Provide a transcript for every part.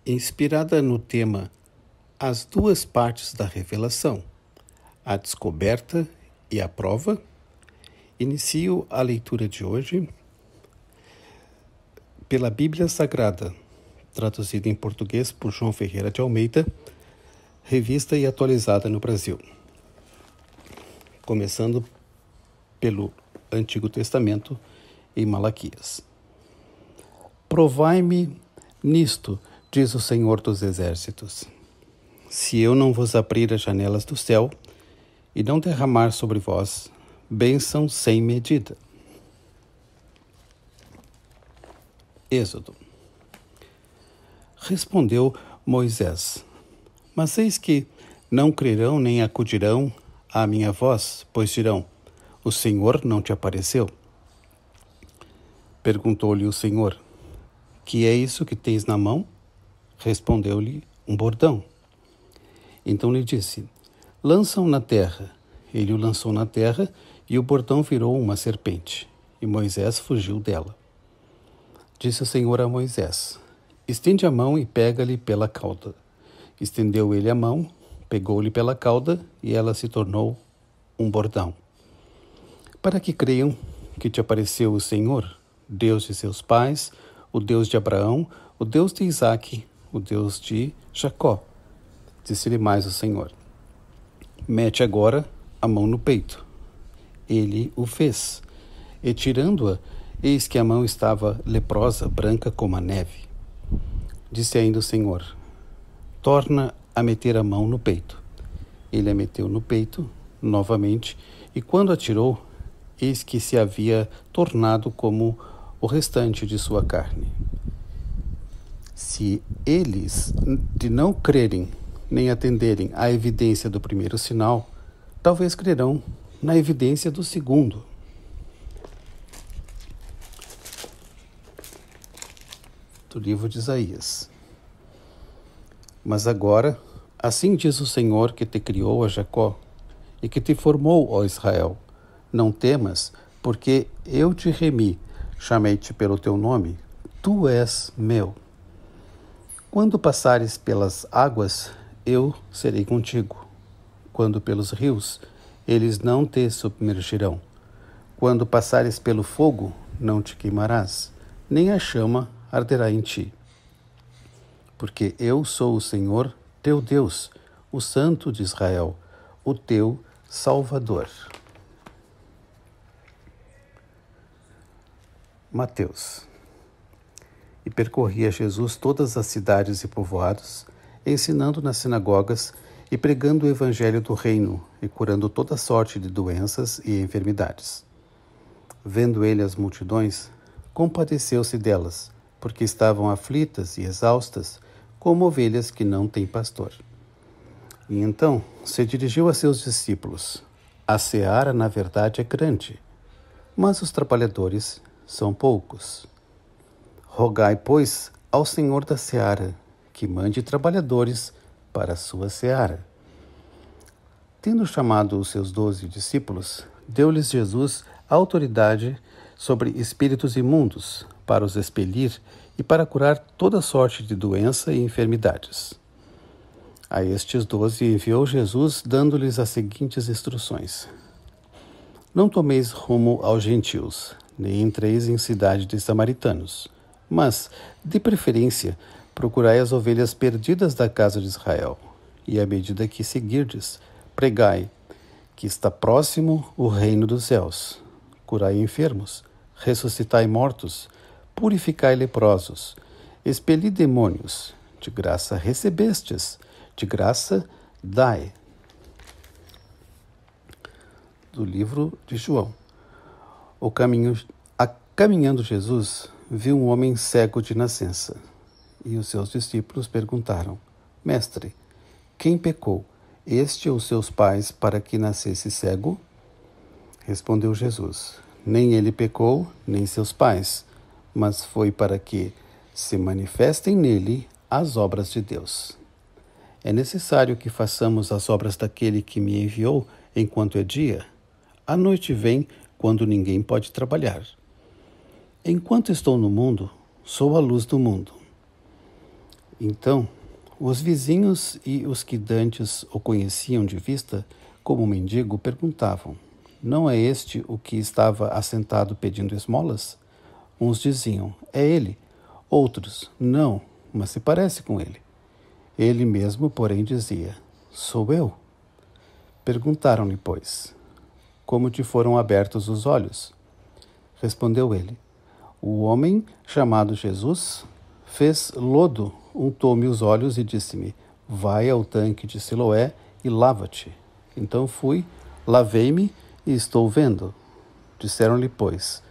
Inspirada no tema As Duas Partes da Revelação, a Descoberta e a Prova, inicio a leitura de hoje pela Bíblia Sagrada, traduzida em português por João Ferreira de Almeida, revista e atualizada no Brasil. Começando pelo Antigo Testamento, em Malaquias. Provai-me nisto, diz o Senhor dos Exércitos, se eu não vos abrir as janelas do céu e não derramar sobre vós bênção sem medida. Êxodo. Respondeu Moisés: mas eis que não crerão nem acudirão à minha voz, pois dirão: o Senhor não te apareceu? Perguntou-lhe o Senhor: que é isso que tens na mão? Respondeu-lhe: um bordão. Então lhe disse: lança-o na terra. Ele o lançou na terra, e o bordão virou uma serpente, e Moisés fugiu dela. Disse o Senhor a Moisés: estende a mão e pega-lhe pela cauda. Estendeu ele a mão, pegou-lhe pela cauda, e ela se tornou um bordão. Para que creiam que te apareceu o Senhor, Deus de seus pais, o Deus de Abraão, o Deus de Isaque, o Deus de Jacó. Disse-lhe mais o Senhor: mete agora a mão no peito. Ele o fez, e tirando-a, eis que a mão estava leprosa, branca como a neve. Disse ainda o Senhor: torna a meter a mão no peito. Ele a meteu no peito novamente, e quando a tirou, eis que se havia tornado como o restante de sua carne. Se eles de não crerem nem atenderem à evidência do primeiro sinal, talvez crerão na evidência do segundo. Do livro de Isaías. Mas agora, assim diz o Senhor que te criou, a Jacó, e que te formou, ó Israel: não temas, porque eu te remi, chamei-te pelo teu nome, tu és meu. Quando passares pelas águas, eu serei contigo. Quando pelos rios, eles não te submergirão. Quando passares pelo fogo, não te queimarás, nem a chama arderá em ti. Porque eu sou o Senhor, teu Deus, o Santo de Israel, o teu Salvador. Mateus. E percorria Jesus todas as cidades e povoados, ensinando nas sinagogas e pregando o evangelho do reino e curando toda sorte de doenças e enfermidades. Vendo ele as multidões, compadeceu-se delas, porque estavam aflitas e exaustas, como ovelhas que não têm pastor. E então se dirigiu a seus discípulos: a seara, na verdade, é grande, mas os trabalhadores são poucos. Rogai, pois, ao Senhor da seara, que mande trabalhadores para a sua seara. Tendo chamado os seus 12 discípulos, deu-lhes Jesus autoridade sobre espíritos imundos, para os expelir e para curar toda sorte de doença e enfermidades. A estes 12 enviou Jesus, dando-lhes as seguintes instruções: não tomeis rumo aos gentios, nem entreis em cidade de samaritanos, mas, de preferência, procurai as ovelhas perdidas da casa de Israel, e à medida que seguirdes, pregai que está próximo o reino dos céus. Curai enfermos, ressuscitai mortos, purificai leprosos, expeli demônios. De graça recebestes, de graça dai. Do livro de João. Caminhando Jesus, viu um homem cego de nascença. E os seus discípulos perguntaram: mestre, quem pecou, este ou seus pais, para que nascesse cego? Respondeu Jesus: nem ele pecou, nem seus pais, mas foi para que se manifestem nele as obras de Deus. É necessário que façamos as obras daquele que me enviou enquanto é dia. A noite vem quando ninguém pode trabalhar. Enquanto estou no mundo, sou a luz do mundo. Então, os vizinhos e os que dantes o conheciam de vista como mendigo perguntavam: não é este o que estava assentado pedindo esmolas? Uns diziam: é ele. Outros: não, mas se parece com ele. Ele mesmo, porém, dizia: sou eu. Perguntaram-lhe, pois: como te foram abertos os olhos? Respondeu ele: o homem chamado Jesus fez lodo, untou-me os olhos e disse-me: vai ao tanque de Siloé e lava-te. Então fui, lavei-me e estou vendo. Disseram-lhe, pois: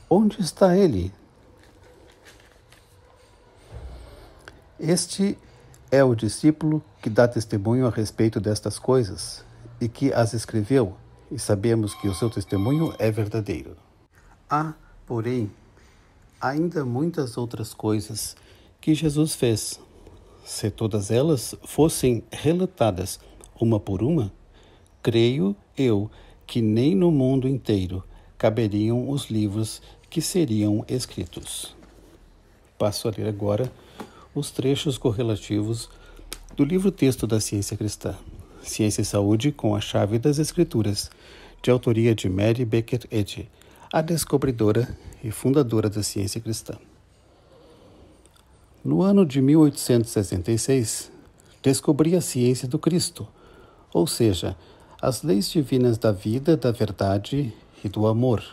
onde está ele? Este é o discípulo que dá testemunho a respeito destas coisas e que as escreveu, e sabemos que o seu testemunho é verdadeiro. Há, porém, ainda muitas outras coisas que Jesus fez. Se todas elas fossem relatadas uma por uma, creio eu que nem no mundo inteiro caberiam os livros que seriam escritos. Passo a ler agora os trechos correlativos do livro-texto da Ciência Cristã, Ciência e Saúde com a Chave das Escrituras, de autoria de Mary Baker Eddy, a descobridora e fundadora da ciência cristã. No ano de 1866, descobri a ciência do Cristo, ou seja, as leis divinas da vida, da verdade e do amor,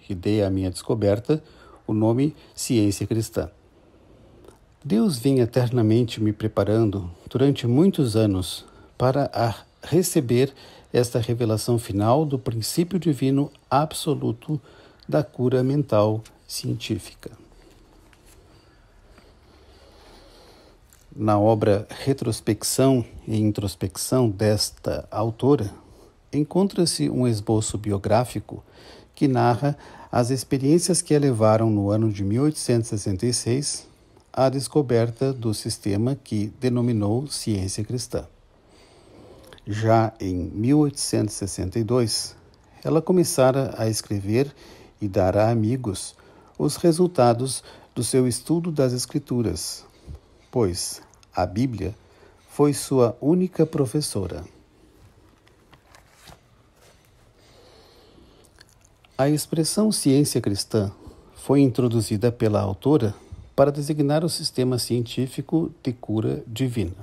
e dei à minha descoberta o nome ciência cristã. Deus vinha eternamente me preparando durante muitos anos para receber esta revelação final do princípio divino absoluto da cura mental científica. Na obra Retrospecção e Introspecção desta autora, encontra-se um esboço biográfico que narra as experiências que a levaram no ano de 1866 à descoberta do sistema que denominou ciência cristã. Já em 1862, ela começara a escrever e dar a amigos os resultados do seu estudo das Escrituras, pois a Bíblia foi sua única professora. A expressão ciência cristã foi introduzida pela autora para designar o sistema científico de cura divina.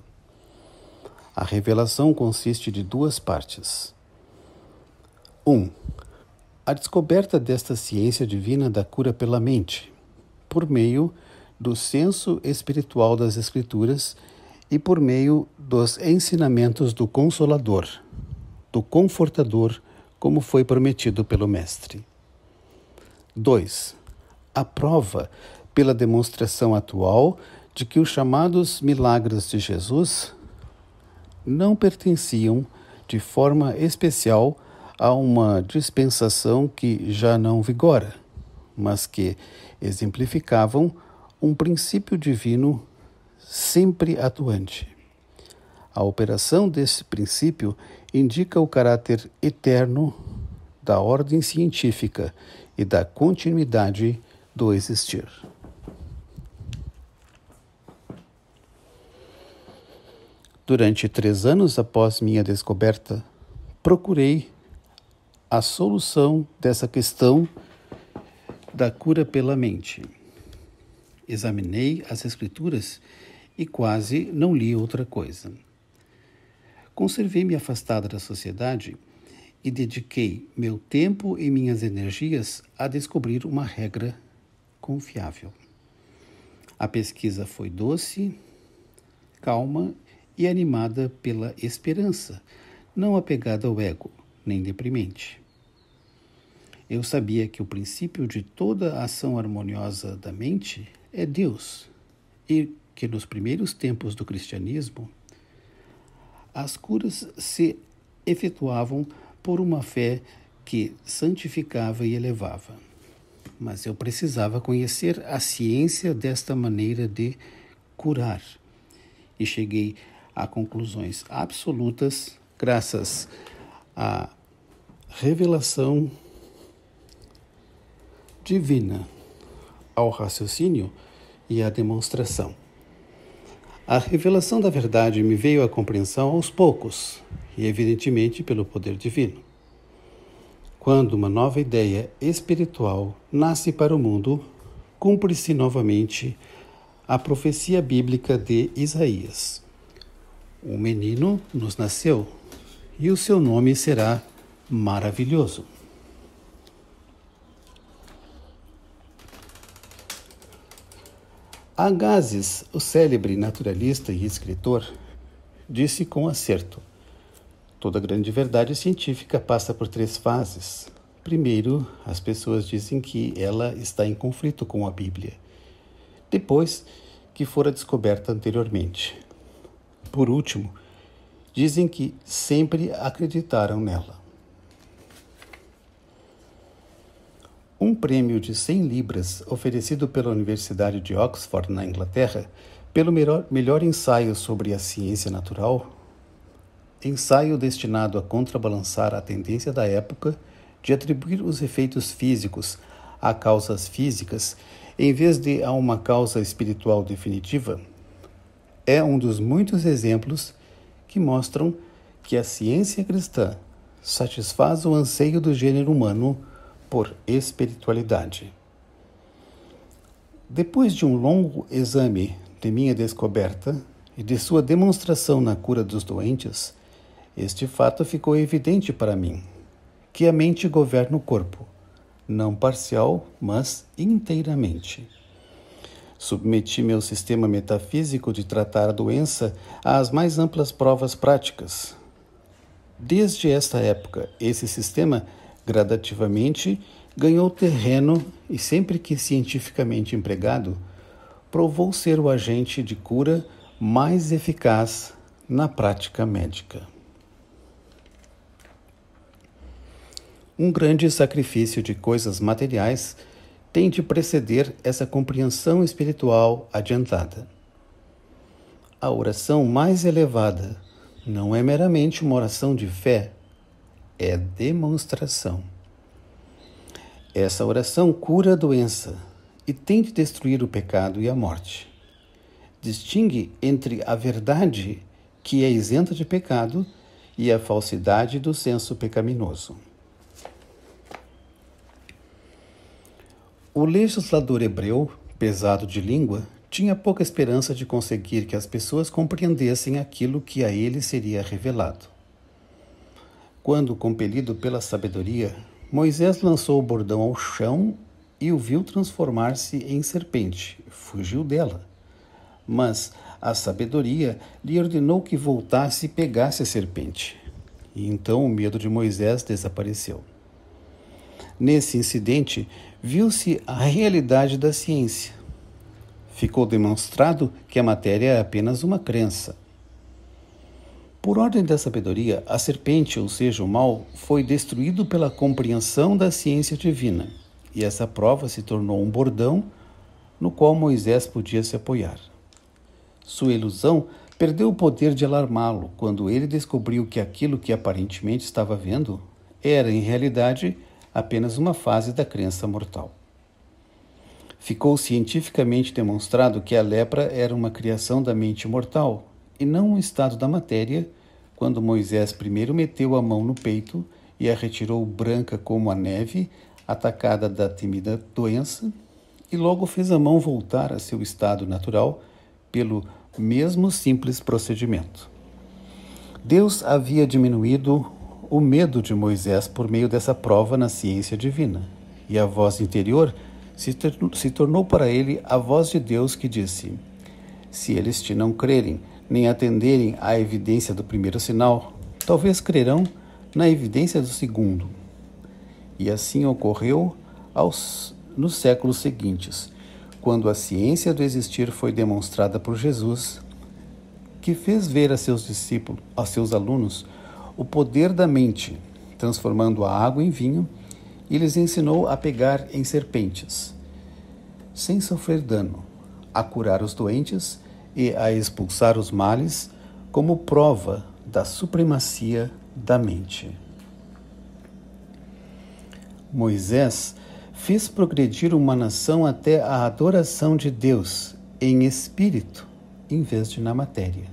A revelação consiste de duas partes. 1. A descoberta desta ciência divina da cura pela mente, por meio do senso espiritual das Escrituras e por meio dos ensinamentos do Consolador, do Confortador, como foi prometido pelo Mestre. 2. A prova pela demonstração atual de que os chamados milagres de Jesus não pertenciam de forma especial a uma dispensação que já não vigora, mas que exemplificavam um princípio divino sempre atuante. A operação desse princípio indica o caráter eterno da ordem científica e da continuidade do existir. Durante 3 anos após minha descoberta, procurei a solução dessa questão da cura pela mente. Examinei as Escrituras e quase não li outra coisa. Conservei-me afastada da sociedade e dediquei meu tempo e minhas energias a descobrir uma regra confiável. A pesquisa foi doce, calma e animada pela esperança, não apegada ao ego, nem deprimente. Eu sabia que o princípio de toda a ação harmoniosa da mente é Deus, e que nos primeiros tempos do cristianismo, as curas se efetuavam por uma fé que santificava e elevava. Mas eu precisava conhecer a ciência desta maneira de curar, e cheguei a conclusões absolutas graças à revelação divina, ao raciocínio e à demonstração. A revelação da verdade me veio à compreensão aos poucos, e evidentemente pelo poder divino. Quando uma nova ideia espiritual nasce para o mundo, cumpre-se novamente a profecia bíblica de Isaías. Um menino nos nasceu, e o seu nome será Maravilhoso. Agassiz, o célebre naturalista e escritor, disse com acerto: toda grande verdade científica passa por 3 fases. Primeiro, as pessoas dizem que ela está em conflito com a Bíblia. Depois, que fora descoberta anteriormente. Por último, dizem que sempre acreditaram nela. Um prêmio de 100 libras oferecido pela Universidade de Oxford, na Inglaterra, pelo melhor ensaio sobre a ciência natural, ensaio destinado a contrabalançar a tendência da época de atribuir os efeitos físicos a causas físicas em vez de a uma causa espiritual definitiva, é um dos muitos exemplos que mostram que a ciência cristã satisfaz o anseio do gênero humano por espiritualidade. Depois de um longo exame de minha descoberta e de sua demonstração na cura dos doentes, este fato ficou evidente para mim, que a mente governa o corpo, não parcial, mas inteiramente. Submeti meu sistema metafísico de tratar a doença às mais amplas provas práticas. Desde esta época, esse sistema gradativamente ganhou terreno e, sempre que cientificamente empregado, provou ser o agente de cura mais eficaz na prática médica. Um grande sacrifício de coisas materiais tem de preceder essa compreensão espiritual adiantada. A oração mais elevada não é meramente uma oração de fé, é demonstração. Essa oração cura a doença e tem de destruir o pecado e a morte. Distingue entre a verdade, que é isenta de pecado, e a falsidade do senso pecaminoso. O legislador hebreu, pesado de língua, tinha pouca esperança de conseguir que as pessoas compreendessem aquilo que a ele seria revelado. Quando, compelido pela sabedoria, Moisés lançou o bordão ao chão e o viu transformar-se em serpente, fugiu dela. Mas a sabedoria lhe ordenou que voltasse e pegasse a serpente. E então o medo de Moisés desapareceu. Nesse incidente, viu-se a realidade da ciência. Ficou demonstrado que a matéria é apenas uma crença. Por ordem da sabedoria, a serpente, ou seja, o mal, foi destruído pela compreensão da ciência divina, e essa prova se tornou um bordão no qual Moisés podia se apoiar. Sua ilusão perdeu o poder de alarmá-lo quando ele descobriu que aquilo que aparentemente estava vendo era, em realidade, apenas uma fase da crença mortal. Ficou cientificamente demonstrado que a lepra era uma criação da mente mortal e não um estado da matéria, quando Moisés primeiro meteu a mão no peito e a retirou branca como a neve, atacada da temida doença, e logo fez a mão voltar a seu estado natural pelo mesmo simples procedimento. Deus havia diminuído o medo de Moisés por meio dessa prova na ciência divina, e a voz interior se tornou para ele a voz de Deus que disse: se eles te não crerem, nem atenderem à evidência do primeiro sinal, talvez crerão na evidência do segundo. E assim ocorreu nos séculos seguintes, quando a ciência do existir foi demonstrada por Jesus, que fez ver a seus discípulos, a seus alunos, o poder da mente, transformando a água em vinho, e lhes ensinou a pegar em serpentes, sem sofrer dano, a curar os doentes e a expulsar os males, como prova da supremacia da mente. Moisés fez progredir uma nação até a adoração de Deus em espírito em vez de na matéria,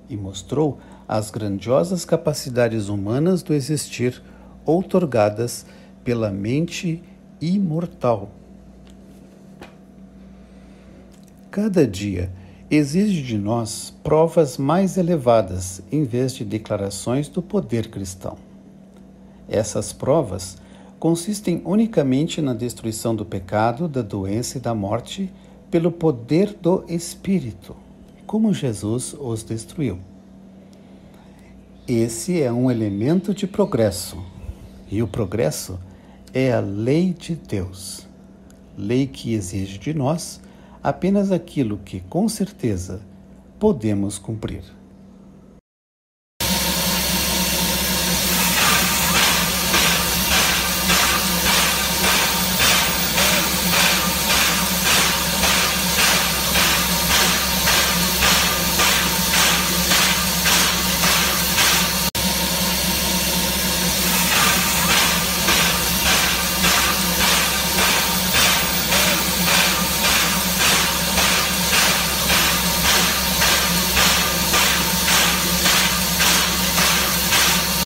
e mostrou as grandiosas capacidades humanas do existir outorgadas pela mente imortal. Cada dia exige de nós provas mais elevadas em vez de declarações do poder cristão. Essas provas consistem unicamente na destruição do pecado, da doença e da morte pelo poder do Espírito, como Jesus os destruiu. Esse é um elemento de progresso, e o progresso é a lei de Deus, lei que exige de nós apenas aquilo que, com certeza, podemos cumprir.